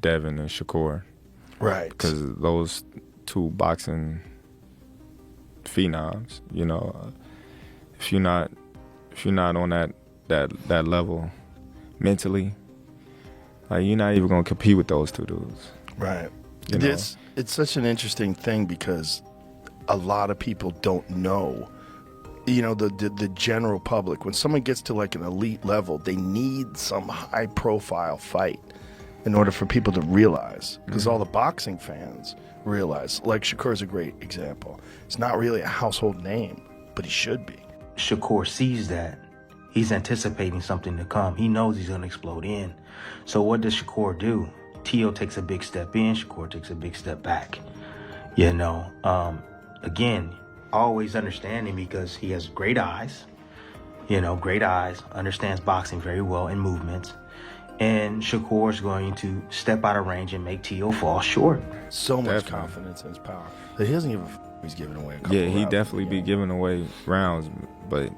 Devin and Shakur. Right. Because those two boxing phenoms, you know, if you're not on that level mentally, like, you're not even gonna compete with those two dudes. Right. You know? It's such an interesting thing because a lot of people don't know. You know, the general public, when someone gets to like an elite level, they need some high profile fight in order for people to realize. Because all the boxing fans realize, like Shakur's a great example. It's not really a household name, but he should be. Shakur sees that. He's anticipating something to come. He knows he's going to explode in. So what does Shakur do? Teo takes a big step in, Shakur takes a big step back. You know, again, always understanding because he has great eyes, understands boxing very well and movements. And Shakur's going to step out of range and make Teo fall short. So much confidence in his power that he doesn't give a he's giving away a couple Yeah, he rounds definitely be giving away rounds, but,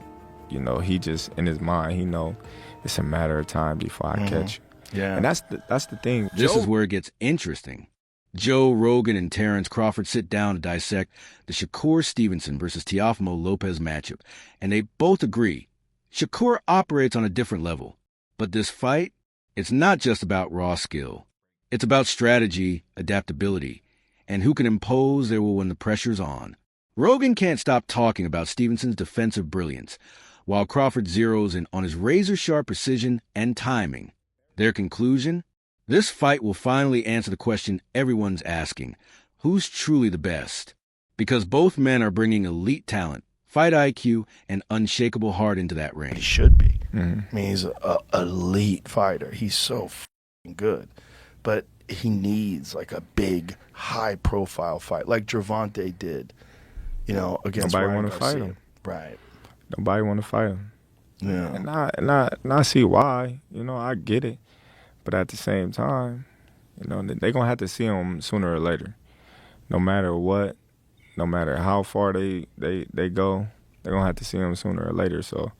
you know, he just, in his mind, he know it's a matter of time before I catch you. Yeah. And that's the thing. This is where it gets interesting. Joe Rogan and Terence Crawford sit down to dissect the Shakur Stevenson versus Teofimo Lopez matchup, and they both agree Shakur operates on a different level. But this fight, it's not just about raw skill. It's about strategy, adaptability, and who can impose their will when the pressure's on. Rogan can't stop talking about Stevenson's defensive brilliance, while Crawford zeroes in on his razor-sharp precision and timing. Their conclusion? This fight will finally answer the question everyone's asking: who's truly the best? Because both men are bringing elite talent, fight IQ, and unshakable heart into that ring. He should be. I mean, he's an elite fighter. He's so f***ing good. But he needs like a big, high-profile fight, like Gervonta did, you know, against Nobody Ryan want to Garcia. fight him. Right. Nobody want to fight him. Yeah. And I see why. You know, I get it. But at the same time, you know, they're going to have to see him sooner or later. No matter what, no matter how far they go, they're going to have to see him sooner or later. So,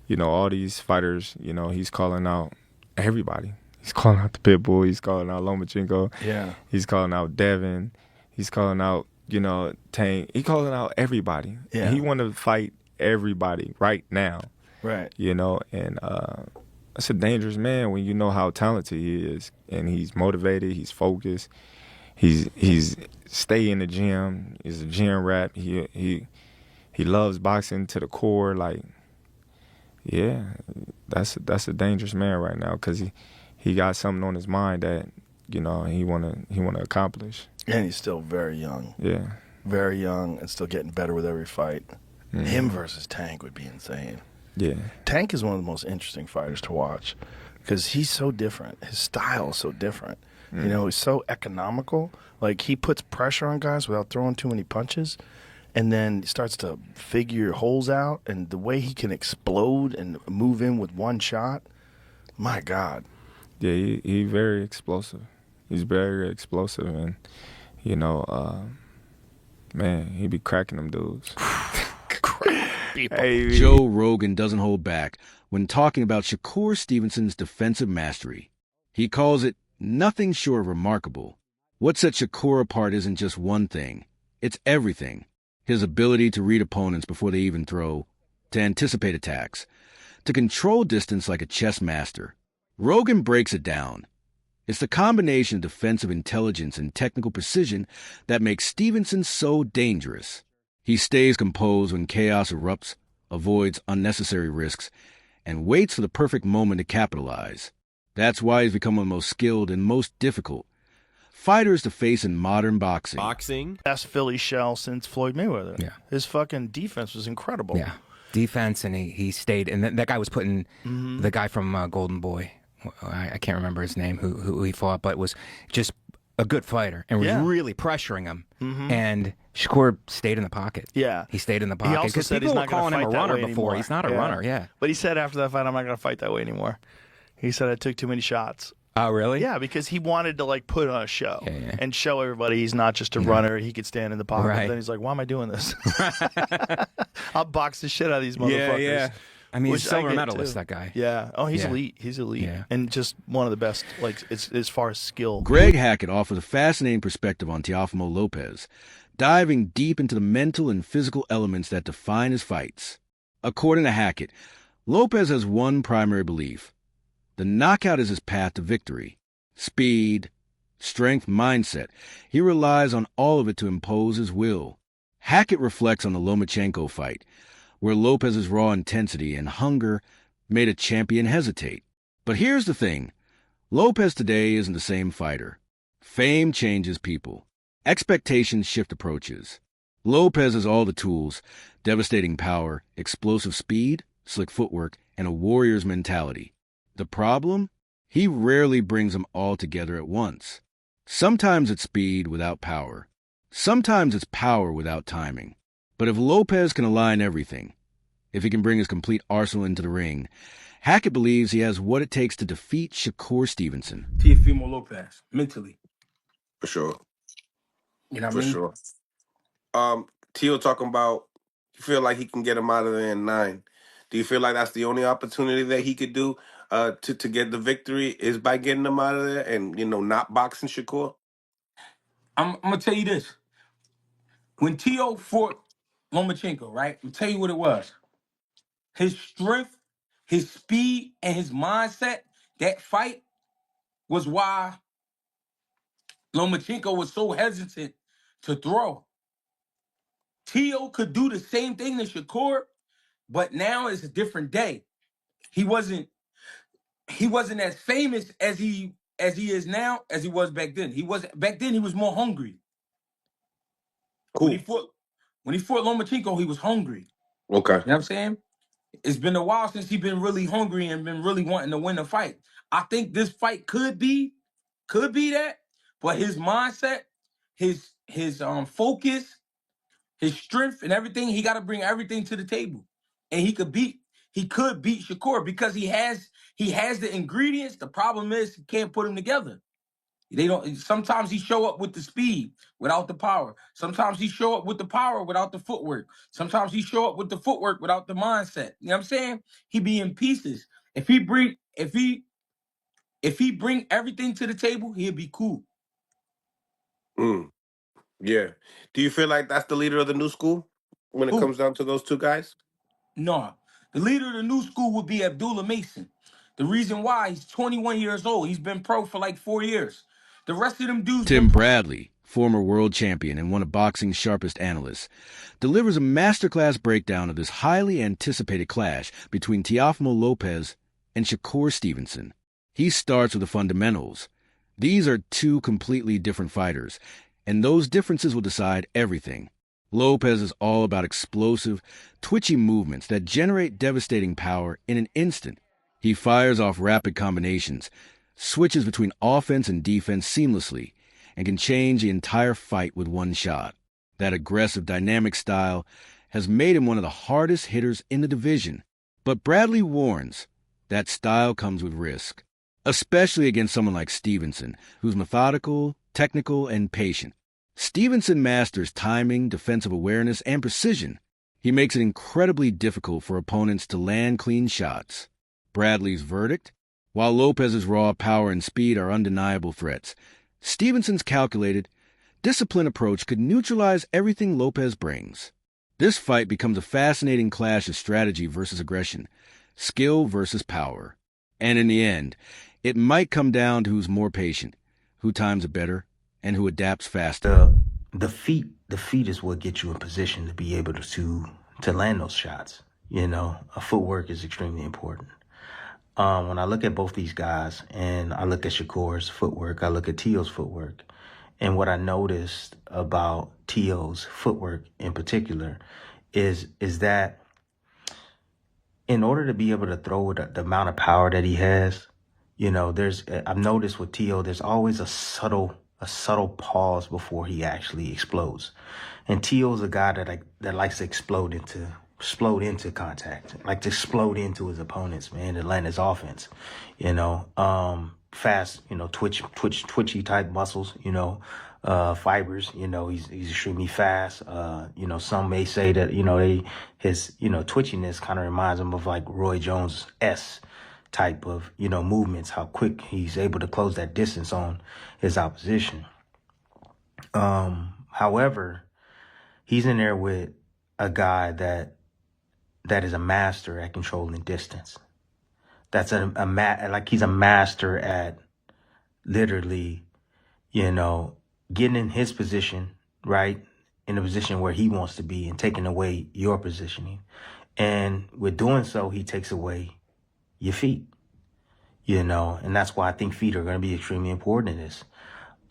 you know, all these fighters, you know, he's calling out everybody. He's calling out the Pitbull. He's calling out Lomachenko. Yeah. He's calling out Devin. He's calling out, you know, Tank. He's calling out everybody. Yeah. And he want to fight everybody right now. Right. You know, and that's a dangerous man when you know how talented he is, and he's motivated, he's focused, he's stay in the gym, he's a gym rat, he loves boxing to the core. Like, yeah, that's a dangerous man right now because he got something on his mind that, you know, he wanna accomplish. And he's still very young. Yeah, very young and still getting better with every fight. Him versus Tank would be insane. Yeah. Tank is one of the most interesting fighters to watch because he's so different. His style is so different. You know, he's so economical. Like, he puts pressure on guys without throwing too many punches, and then starts to figure holes out. And the way he can explode and move in with one shot, my God. Yeah, he very explosive. He's very explosive, and, you know, man, he be cracking them dudes. Hey, Joe Rogan doesn't hold back when talking about Shakur Stevenson's defensive mastery. He calls it nothing short of remarkable. What sets Shakur apart isn't just one thing. It's everything. His ability to read opponents before they even throw, to anticipate attacks, to control distance like a chess master. Rogan breaks it down. It's the combination of defensive intelligence and technical precision that makes Stevenson so dangerous. He stays composed when chaos erupts, avoids unnecessary risks, and waits for the perfect moment to capitalize. That's why he's become one of the most skilled and most difficult fighters to face in modern boxing. Best Philly shell since Floyd Mayweather. Yeah. His fucking defense was incredible. Yeah. Defense, and he stayed. And that guy was putting the guy from Golden Boy, I can't remember his name, who he fought, but was just a good fighter and was really pressuring him. And Shakur stayed in the pocket. Yeah. He stayed in the pocket. He also Because said people he's were not going calling to him fight a that runner way before. anymore. He's not a runner, yeah. But he said after that fight, I'm not going to fight that way anymore. He said I took too many shots. Oh, really? Yeah, because he wanted to like put on a show Yeah. and show everybody he's not just a runner. He could stand in the pocket. Right. But then he's like, why am I doing this? I'll box the shit out of these motherfuckers. Yeah. I mean, he's Which a silver get, medalist, too. that guy. Yeah. Oh, he's Yeah. elite. He's elite. Yeah. And just one of the best, like, it's, as far as skill. Greg Hackett offers a fascinating perspective on Teofimo Lopez, diving deep into the mental and physical elements that define his fights. According to Hackett, Lopez has one primary belief. The knockout is his path to victory. Speed, strength, mindset. He relies on all of it to impose his will. Hackett reflects on the Lomachenko fight, where Lopez's raw intensity and hunger made a champion hesitate. But here's the thing. Lopez today isn't the same fighter. Fame changes people. Expectations shift approaches. Lopez has all the tools, devastating power, explosive speed, slick footwork, and a warrior's mentality. The problem? He rarely brings them all together at once. Sometimes it's speed without power. Sometimes it's power without timing. But if Lopez can align everything, if he can bring his complete arsenal into the ring, Hackett believes he has what it takes to defeat Shakur Stevenson. Teofimo Lopez, mentally. For sure. You know what For I mean? sure. Tio talking about you feel like he can get him out of there in 9. Do you feel like that's the only opportunity that he could do to get the victory is by getting him out of there and, not boxing Shakur? I'm gonna tell you this. When Tio fought Lomachenko, right? I'm tell you what it was. His strength, his speed, and his mindset, that fight was why Lomachenko was so hesitant to throw. Tio could do the same thing to Shakur, but now it's a different day. He wasn't as famous as he is now as he was back then. Back then he was more hungry. Cool. When he fought Lomachenko, he was hungry. Okay. You know what I'm saying? It's been a while since he's been really hungry and been really wanting to win the fight. I think this fight could be that, but his mindset, his focus, his strength, and everything, he got to bring everything to the table, and he could beat Shakur because he has the ingredients. The problem is he can't put them together. They don't. Sometimes he show up with the speed without the power. Sometimes he show up with the power without the footwork. Sometimes he show up with the footwork without the mindset. You know what I'm saying? He be in pieces. If he bring everything to the table, he'll be cool. Yeah. Do you feel like that's the leader of the new school when it comes down to those two guys? No. The leader of the new school would be Abdullah Mason. The reason why, he's 21 years old. He's been pro for like 4 years. The rest of them dudes... Tim Bradley, former world champion and one of boxing's sharpest analysts, delivers a masterclass breakdown of this highly anticipated clash between Teofimo Lopez and Shakur Stevenson. He starts with the fundamentals. These are two completely different fighters, and those differences will decide everything. Lopez is all about explosive, twitchy movements that generate devastating power in an instant. He fires off rapid combinations, switches between offense and defense seamlessly, and can change the entire fight with one shot. That aggressive, dynamic style has made him one of the hardest hitters in the division. But Bradley warns that style comes with risk, especially against someone like Stevenson, who's methodical, technical, and patient. Stevenson masters timing, defensive awareness, and precision. He makes it incredibly difficult for opponents to land clean shots. Bradley's verdict? While Lopez's raw power and speed are undeniable threats, Stevenson's calculated, disciplined approach could neutralize everything Lopez brings. This fight becomes a fascinating clash of strategy versus aggression, skill versus power. And in the end, it might come down to who's more patient, who times it better, and who adapts faster. The feet is what gets you in position to be able to land those shots. Footwork is extremely important. When I look at both these guys and I look at Shakur's footwork, I look at Tio's footwork, and what I noticed about Tio's footwork in particular is that in order to be able to throw with the amount of power that he has, I've noticed with Tio, there's always a subtle pause before he actually explodes. And Tio's a guy that likes to explode into contact, like to explode into his opponents, man, to land his offense, fast, twitchy type muscles, fibers. He's extremely fast. Some may say that, his twitchiness kind of reminds him of like Roy Jones' type of, movements, how quick he's able to close that distance on his opposition. However, he's in there with a guy that is a master at controlling distance. That's he's a master at literally, getting in his position, right? In a position where he wants to be and taking away your positioning. And with doing so, he takes away your feet, and that's why I think feet are going to be extremely important in this.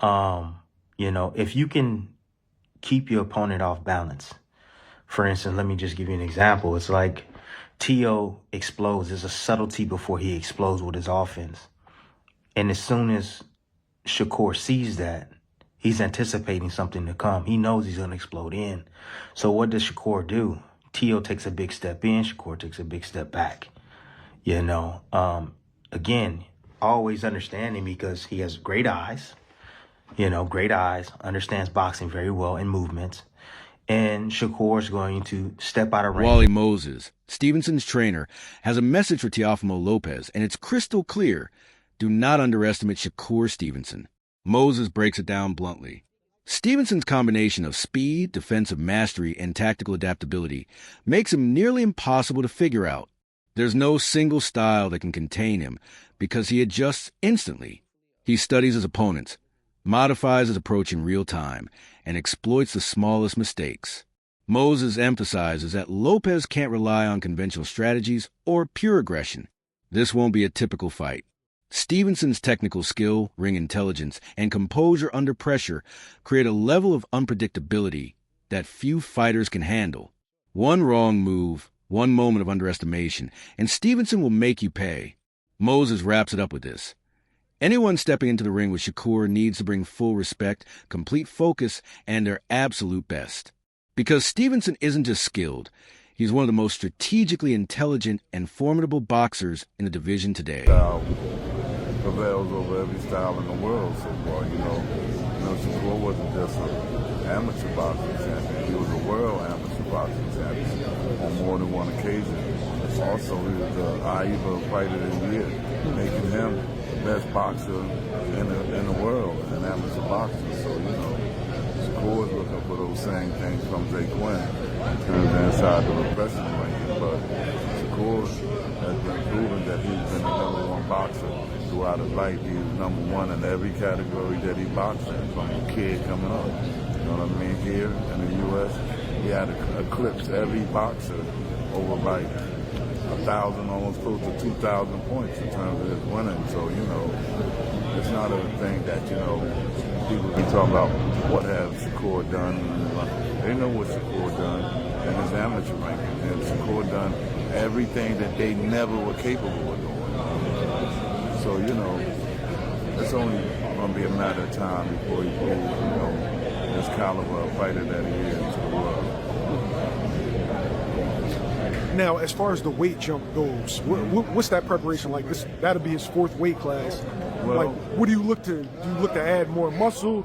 If you can keep your opponent off balance, for instance, let me just give you an example. It's like Teo explodes. There's a subtlety before he explodes with his offense. And as soon as Shakur sees that, he's anticipating something to come. He knows he's going to explode in. So what does Shakur do? Teo takes a big step in. Shakur takes a big step back. Again, always understanding because he has great eyes, understands boxing very well and movements. And Shakur's going to step out of range. Wally Moses, Stevenson's trainer, has a message for Teofimo Lopez, and it's crystal clear. Do not underestimate Shakur Stevenson. Moses breaks it down bluntly. Stevenson's combination of speed, defensive mastery, and tactical adaptability makes him nearly impossible to figure out. There's no single style that can contain him because he adjusts instantly. He studies his opponents, modifies his approach in real time, and exploits the smallest mistakes. Moses emphasizes that Lopez can't rely on conventional strategies or pure aggression. This won't be a typical fight. Stevenson's technical skill, ring intelligence, and composure under pressure create a level of unpredictability that few fighters can handle. One wrong move, one moment of underestimation, and Stevenson will make you pay. Moses wraps it up with this. Anyone stepping into the ring with Shakur needs to bring full respect, complete focus, and their absolute best. Because Stevenson isn't just skilled, he's one of the most strategically intelligent and formidable boxers in the division today. Prevails over every style in the world so far, Shakur wasn't just an amateur boxing champion, he was a world amateur boxing champion on more than one occasion. Also, he was the AIBA Fighter of the Year, making him the best boxer in the world, an amateur boxer. So, Shakur's looking for those same things from Jay Quinn in terms of inside the professional ranking, but Shakur has been proven that he's been the number one boxer throughout his life. He was number one in every category that he boxed in, from a kid coming up. You know what I mean? Here in the U.S., he had eclipsed every boxer over like 1,000, almost close to 2,000 points in terms of his winning. So, it's not a thing that, people be talking about what have Shakur done. They know what Shakur done in his amateur ranking. And Shakur done everything that they never were capable of doing. So, it's only going to be a matter of time before he proves, this caliber of fighter that he is to the world. Now, as far as the weight jump goes, what's that preparation like? That'll be his fourth weight class. Well, what do you look to? Do you look to add more muscle?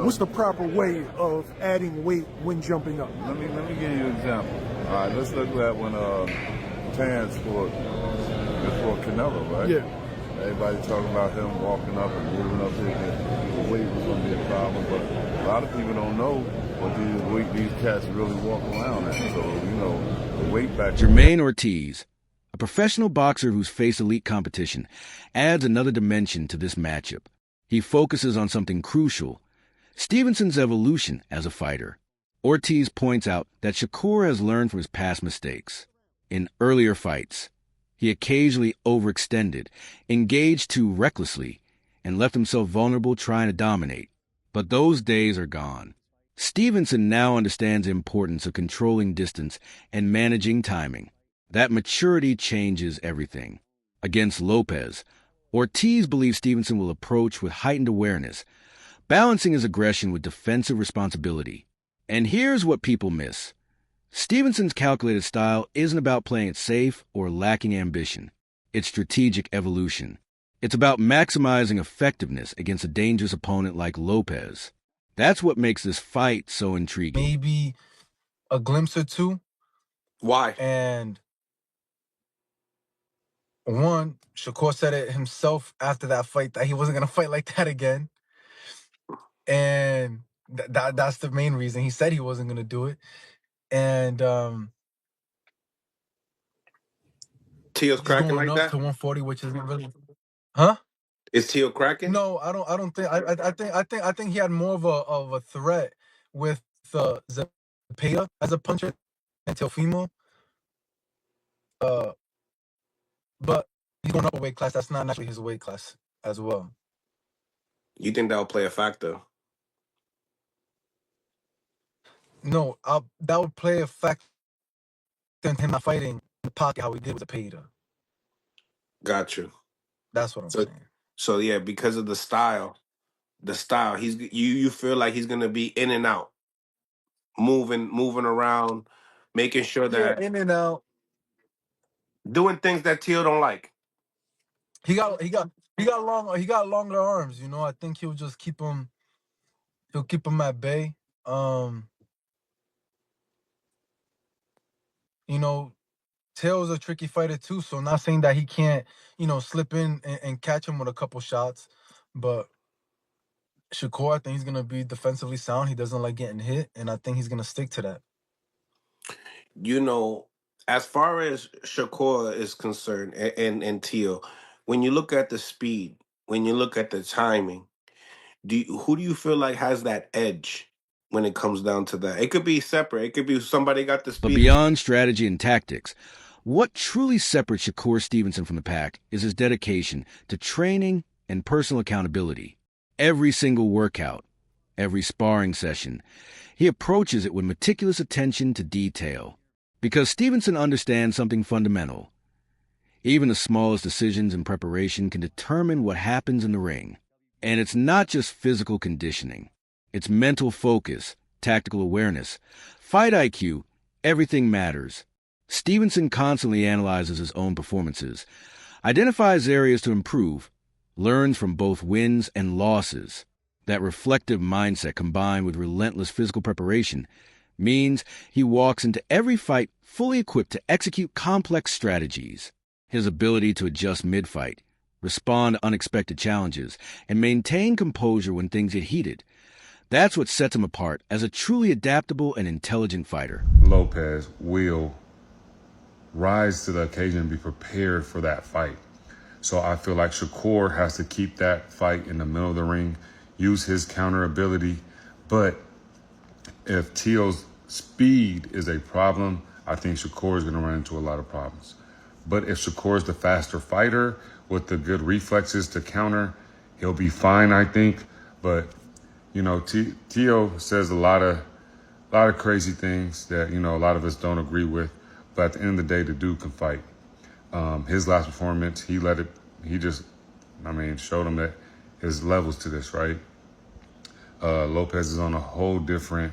What's the proper way of adding weight when jumping up? Let me give you an example. All right, let's look at when Terence fought before Canelo, right? Yeah. Everybody talking about him walking up and moving up here. The weight was going to be a problem, but a lot of people don't know what these cats really walk around at. So, the weight back. Jermaine Ortiz, a professional boxer who's faced elite competition, adds another dimension to this matchup. He focuses on something crucial, Stevenson's evolution as a fighter. Ortiz points out that Shakur has learned from his past mistakes. In earlier fights, he occasionally overextended, engaged too recklessly, and left himself vulnerable trying to dominate. But those days are gone. Stevenson now understands the importance of controlling distance and managing timing. That maturity changes everything. Against Lopez, Ortiz believes Stevenson will approach with heightened awareness, balancing his aggression with defensive responsibility. And here's what people miss. Stevenson's calculated style isn't about playing it safe or lacking ambition. It's strategic evolution. It's about maximizing effectiveness against a dangerous opponent like Lopez. That's what makes this fight so intriguing. Maybe a glimpse or two. Why? And one, Shakur said it himself after that fight that he wasn't going to fight like that again. And that's the main reason. He said he wasn't going to do it. And Teo's cracking going like up that? to 140, which isn't really, huh? Is Teo cracking? No, I don't think. I think he had more of a threat with Zepeda as a puncher than Teofimo. But he's going up a weight class. That's not actually his weight class as well. You think that'll play a factor? No, that would play a factor in him not fighting in the pocket how he did with Zepeda. Got you. That's what I'm saying. So yeah, because of the style, you feel like he's gonna be in and out, moving around, making sure that In and out. doing things that Teo don't like. He got longer arms. You know, I think he'll just keep him. He'll keep him at bay. You know, Teo's a tricky fighter too, so not saying that he can't, slip in and catch him with a couple shots, but Shakur, I think he's gonna be defensively sound. He doesn't like getting hit, and I think he's gonna stick to that. You know, as far as Shakur is concerned, and Teo, when you look at the speed, when you look at the timing, who do you feel like has that edge when it comes down to that? It could be separate. It could be somebody got the speed. But beyond strategy and tactics, what truly separates Shakur Stevenson from the pack is his dedication to training and personal accountability. Every single workout, every sparring session, he approaches it with meticulous attention to detail. Because Stevenson understands something fundamental. Even the smallest decisions in preparation can determine what happens in the ring. And it's not just physical conditioning. It's mental focus, tactical awareness, fight IQ, everything matters. Stevenson constantly analyzes his own performances, identifies areas to improve, learns from both wins and losses. That reflective mindset combined with relentless physical preparation means he walks into every fight fully equipped to execute complex strategies. His ability to adjust mid-fight, respond to unexpected challenges, and maintain composure when things get heated. That's what sets him apart as a truly adaptable and intelligent fighter. Lopez will rise to the occasion and be prepared for that fight. So I feel like Shakur has to keep that fight in the middle of the ring, use his counter ability. But if Teo's speed is a problem, I think Shakur is going to run into a lot of problems. But if Shakur is the faster fighter with the good reflexes to counter, he'll be fine, I think. But, Teo says a lot of crazy things that, a lot of us don't agree with. But at the end of the day, the dude can fight. His last performance, showed him that his levels to this, right? Lopez is on a whole different,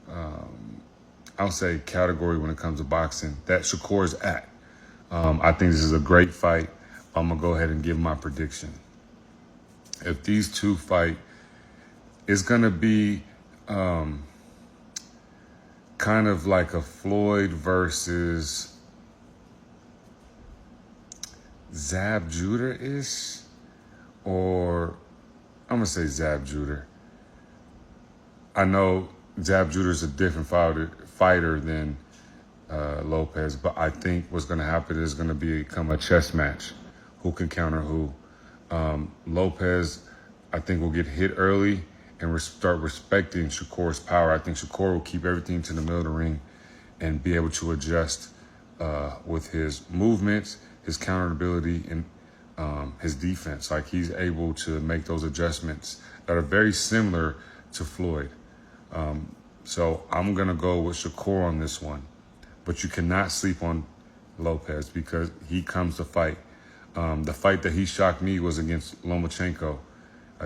I'll say, category when it comes to boxing that Shakur is at. I think this is a great fight. I'm going to go ahead and give my prediction. If these two fight, it's going to be kind of like a Floyd versus Zab Judah-ish, or I'm going to say Zab Judah. I know Zab Judah is a different fighter than Lopez, but I think what's going to happen is going to become a chess match. Who can counter who? Lopez, I think, will get hit early and start respecting Shakur's power. I think Shakur will keep everything to the middle of the ring and be able to adjust with his movements, his counter ability, and his defense. Like, he's able to make those adjustments that are very similar to Floyd. So I'm going to go with Shakur on this one. But you cannot sleep on Lopez because he comes to fight. The fight that he shocked me was against Lomachenko.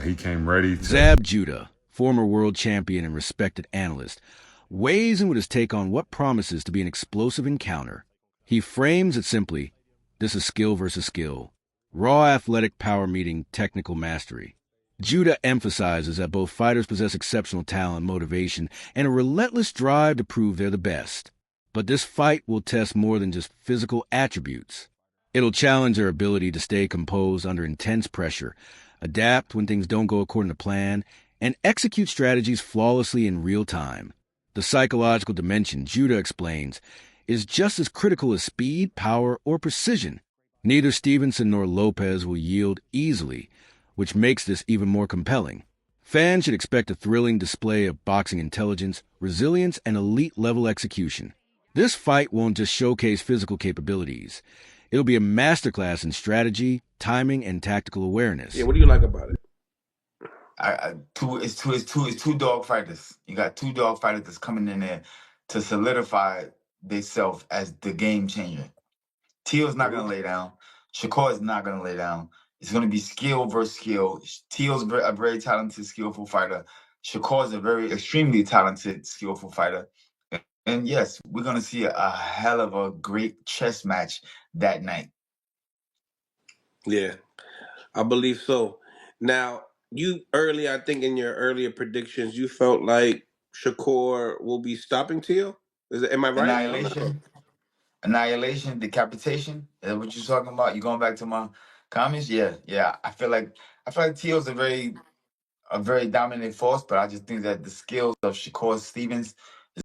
He came ready to... Zab Judah, former world champion and respected analyst, weighs in with his take on what promises to be an explosive encounter. He frames it simply, this is skill versus skill. raw athletic power meeting technical mastery. Judah emphasizes that both fighters possess exceptional talent, motivation, and a relentless drive to prove they're the best. But this fight will test more than just physical attributes. It'll challenge their ability to stay composed under intense pressure, adapt when things don't go according to plan, and execute strategies flawlessly in real time. The psychological dimension, Judah explains, is just as critical as speed, power, or precision. Neither Stevenson nor Lopez will yield easily, which makes this even more compelling. Fans should expect a thrilling display of boxing intelligence, resilience, and elite-level execution. This fight won't just showcase physical capabilities. It'll be a masterclass in strategy, timing, and tactical awareness. Yeah, what do you like about it? It's two dog fighters. You got two dog fighters that's coming in there to solidify themselves as the game changer. Teal's not gonna lay down. Shakur is not gonna lay down. It's gonna be skill versus skill. Teal's a very talented, skillful fighter. Shakur is a very extremely talented, skillful fighter. And yes, we're gonna see a hell of a great chess match that night. Yeah, I believe so. Now, I think in your earlier predictions, you felt like Shakur will be stopping Teal. Am I right? Annihilation, decapitation. Is that what you're talking about? You going back to my comments? Yeah. I feel like Teal's a very dominant force, but I just think that the skills of Shakur Stevens